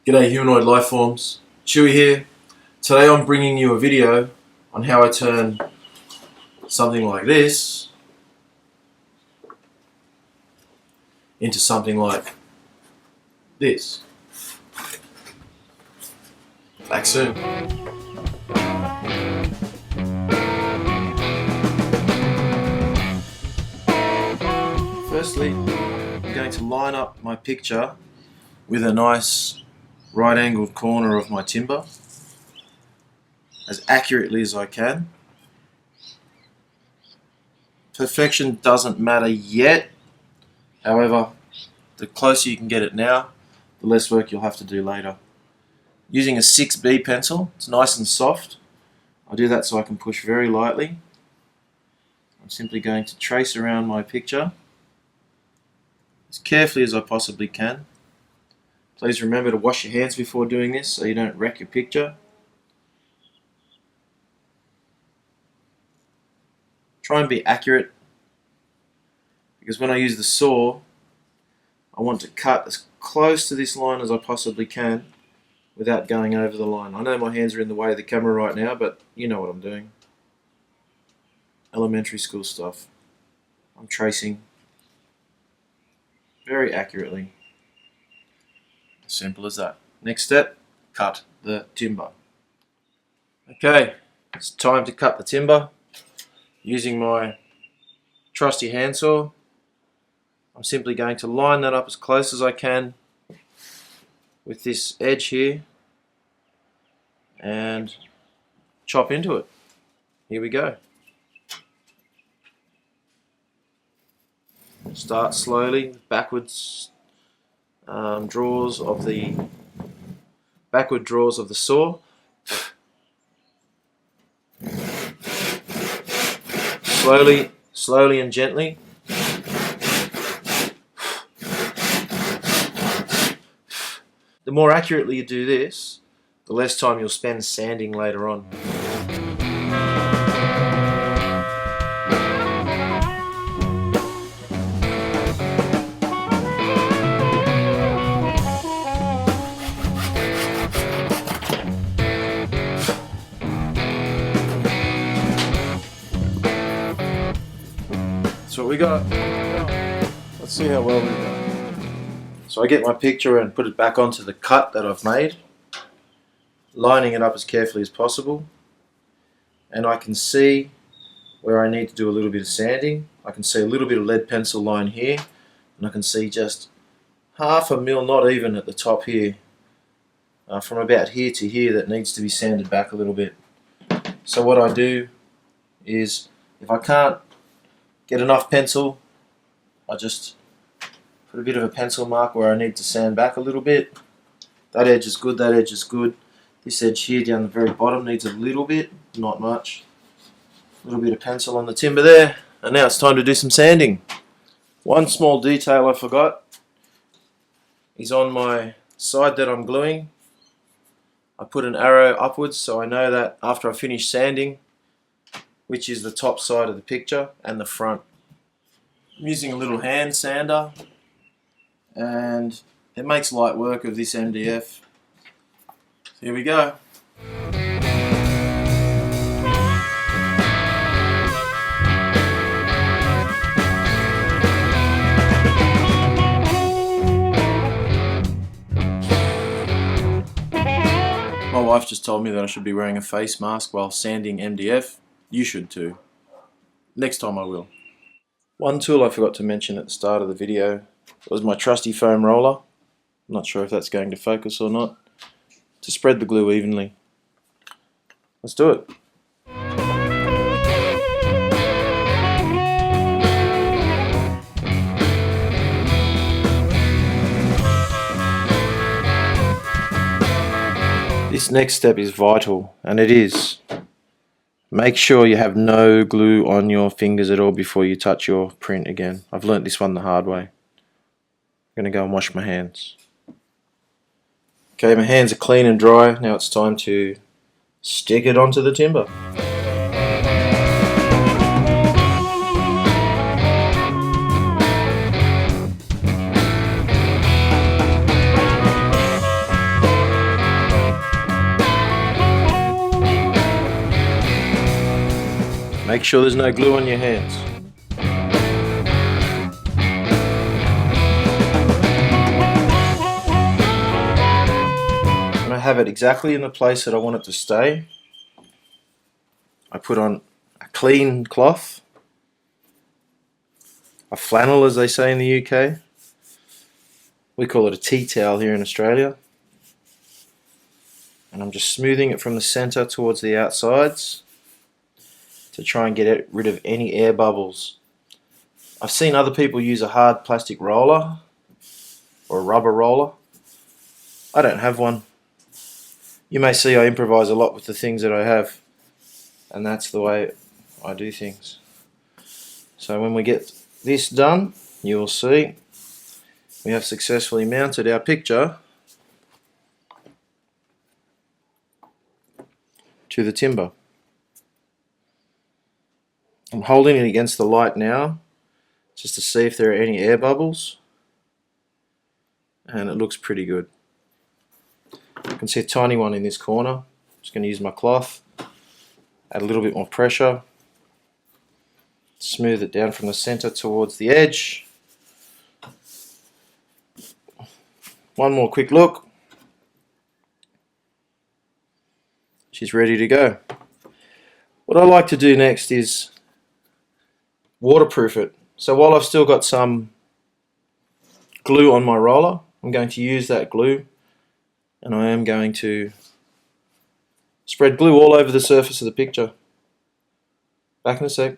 G'day humanoid lifeforms, Chewy here. Today I'm bringing you a video on how I turn something like this into something like this. Back soon. Firstly, I'm going to line up my picture with a nice right angled corner of my timber as accurately as I can. Perfection doesn't matter yet, however, the closer you can get it now, the less work you'll have to do later. Using a 6B pencil, it's nice and soft. I do that so I can push very lightly. I'm simply going to trace around my picture as carefully as I possibly can. Please remember to wash your hands before doing this so you don't wreck your picture. Try and be accurate, because when I use the saw, I want to cut as close to this line as I possibly can without going over the line. I know my hands are in the way of the camera right now, but you know what I'm doing. Elementary school stuff. I'm tracing very accurately. Simple as that. Next step, cut the timber. Okay, it's time to cut the timber. Using my trusty handsaw, I'm simply going to line that up as close as I can with this edge here and chop into it. Here we go. Start slowly, backwards draws of the saw. Slowly and gently. The more accurately you do this, the less time you'll spend sanding later on. That's what we got. Let's see how well we go. So I get my picture and put it back onto the cut that I've made, lining it up as carefully as possible, and I can see where I need to do a little bit of sanding. I can see a little bit of lead pencil line here, and I can see just half a mil, not even, at the top here, from about here to here, that needs to be sanded back a little bit. So what I do is, if I can't get enough pencil, I just put a bit of a pencil mark where I need to sand back a little bit. That edge is good, that edge is good. This edge here down the very bottom needs a little bit, not much. A little bit of pencil on the timber there, and now it's time to do some sanding. One small detail I forgot is on my side that I'm gluing. I put an arrow upwards so I know that after I finish sanding, which is the top side of the picture and the front. I'm using a little hand sander, and it makes light work of this MDF. Here we go. My wife just told me that I should be wearing a face mask while sanding MDF. You should too. Next time I will. One tool I forgot to mention at the start of the video was my trusty foam roller. I'm not sure if that's going to focus or not. To spread the glue evenly. Let's do it. This next step is vital, and it is: make sure you have no glue on your fingers at all before you touch your print again. I've learnt this one the hard way. I'm going to go and wash my hands. Okay, my hands are clean and dry. Now it's time to stick it onto the timber. Make sure there's no glue on your hands. When I have it exactly in the place that I want it to stay, I put on a clean cloth, a flannel as they say in the UK. We call it a tea towel here in Australia. And I'm just smoothing it from the center towards the outsides to try and get rid of any air bubbles. I've seen other people use a hard plastic roller or a rubber roller. I don't have one. You may see I improvise a lot with the things that I have, and that's the way I do things. So when we get this done, you will see we have successfully mounted our picture to the timber. I'm holding it against the light now just to see if there are any air bubbles, and it looks pretty good. You can see a tiny one in this corner. I'm just going to use my cloth, add a little bit more pressure, smooth it down from the center towards the edge. One more quick look. She's ready to go. What I like to do next is waterproof it. So while I've still got some glue on my roller, I'm going to use that glue, and I am going to spread glue all over the surface of the picture. Back in a sec.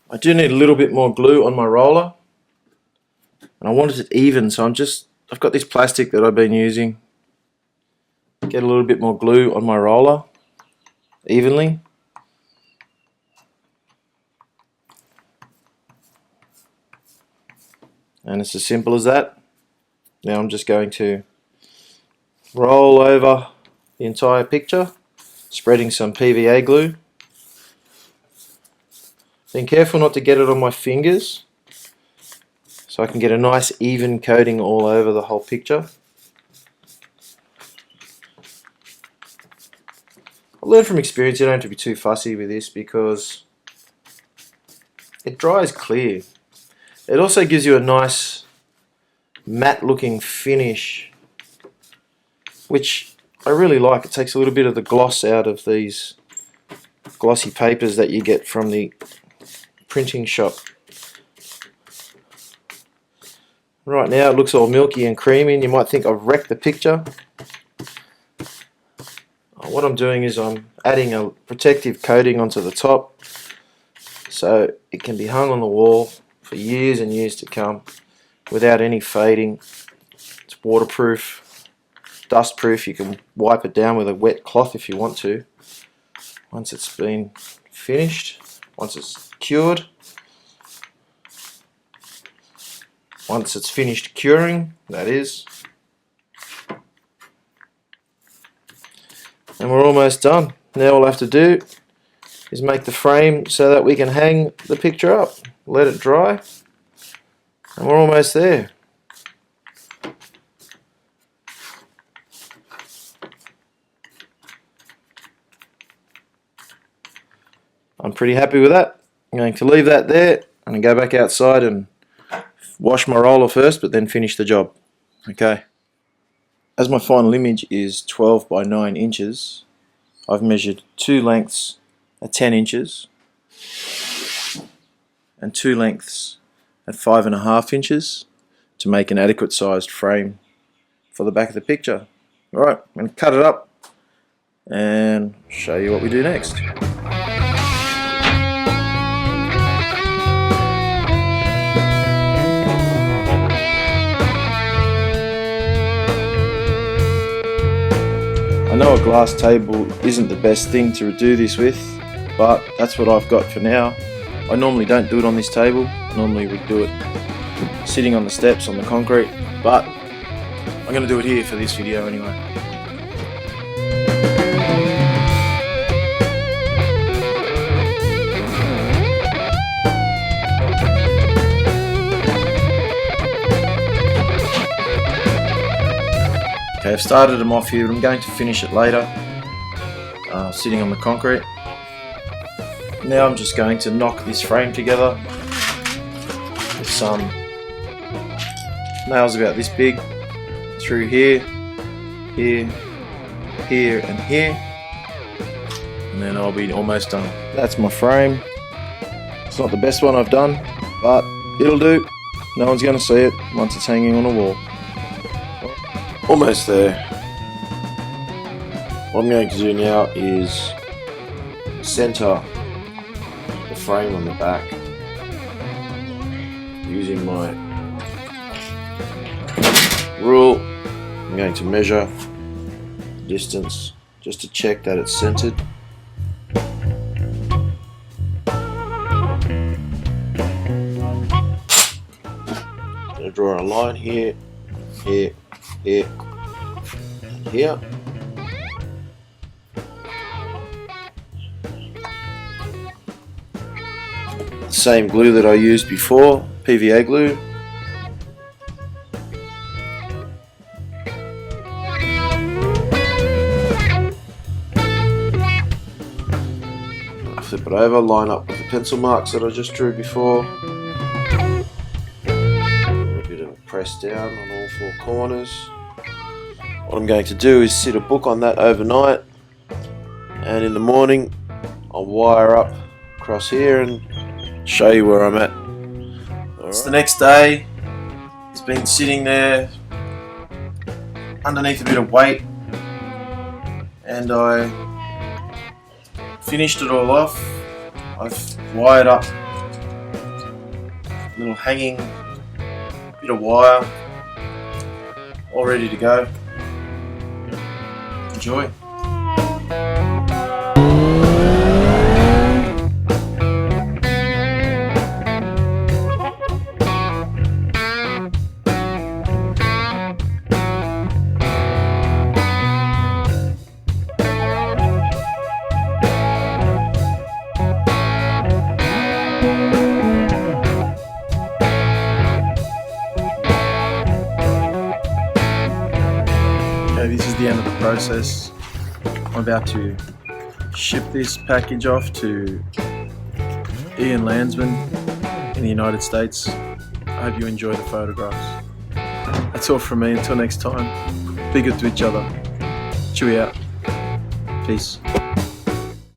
I do need a little bit more glue on my roller, and I wanted it even, so I've got this plastic that I've been using. Get a little bit more glue on my roller evenly. And it's as simple as that. Now I'm just going to roll over the entire picture, spreading some PVA glue. Being careful not to get it on my fingers, so I can get a nice even coating all over the whole picture. I learned from experience you don't have to be too fussy with this because it dries clear. It also gives you a nice matte looking finish, which I really like. It takes a little bit of the gloss out of these glossy papers that you get from the printing shop. Right now it looks all milky and creamy, and you might think I've wrecked the picture. What I'm doing is I'm adding a protective coating onto the top so it can be hung on the wall for years and years to come without any fading. It's waterproof, dustproof. You can wipe it down with a wet cloth if you want to. Once it's been finished, once it's cured, once it's finished curing, that is. And we're almost done. Now all I have to do is make the frame so that we can hang the picture up. Let it dry, and we're almost there. I'm pretty happy with that. I'm going to leave that there and go back outside and wash my roller first, but then finish the job. Okay. As my final image is 12 by 9 inches, I've measured two lengths at 10 inches and two lengths at 5.5 inches to make an adequate sized frame for the back of the picture. Alright, I'm going to cut it up and show you what we do next. I know a glass table isn't the best thing to do this with, but that's what I've got for now. I normally don't do it on this table. Normally we do it sitting on the steps on the concrete, but I'm going to do it here for this video anyway. Okay, I've started them off here, but I'm going to finish it later, sitting on the concrete. Now I'm just going to knock this frame together with some nails about this big through here, here, here and here, and then I'll be almost done. That's my frame. It's not the best one I've done, but it'll do. No one's going to see it once it's hanging on a wall. Almost there. What I'm going to do now is center the frame on the back using my rule. I'm going to measure distance just to check that it's centered. I'm going to draw a line here, here, here, and here. The same glue that I used before, PVA glue. I flip it over, line up with the pencil marks that I just drew before. A bit of a press down on all four corners. What I'm going to do is sit a book on that overnight, and in the morning I'll wire up across here and show you where I'm at. It's the next day. It's been sitting there underneath a bit of weight, and I finished it all off. I've wired up a little hanging bit of wire, all ready to go. Enjoy. Okay, this is the end of the process. I'm about to ship this package off to Ian Landsman in the United States. I hope you enjoy the photographs. That's all from me. Until next time, be good to each other. Chewie out. Peace.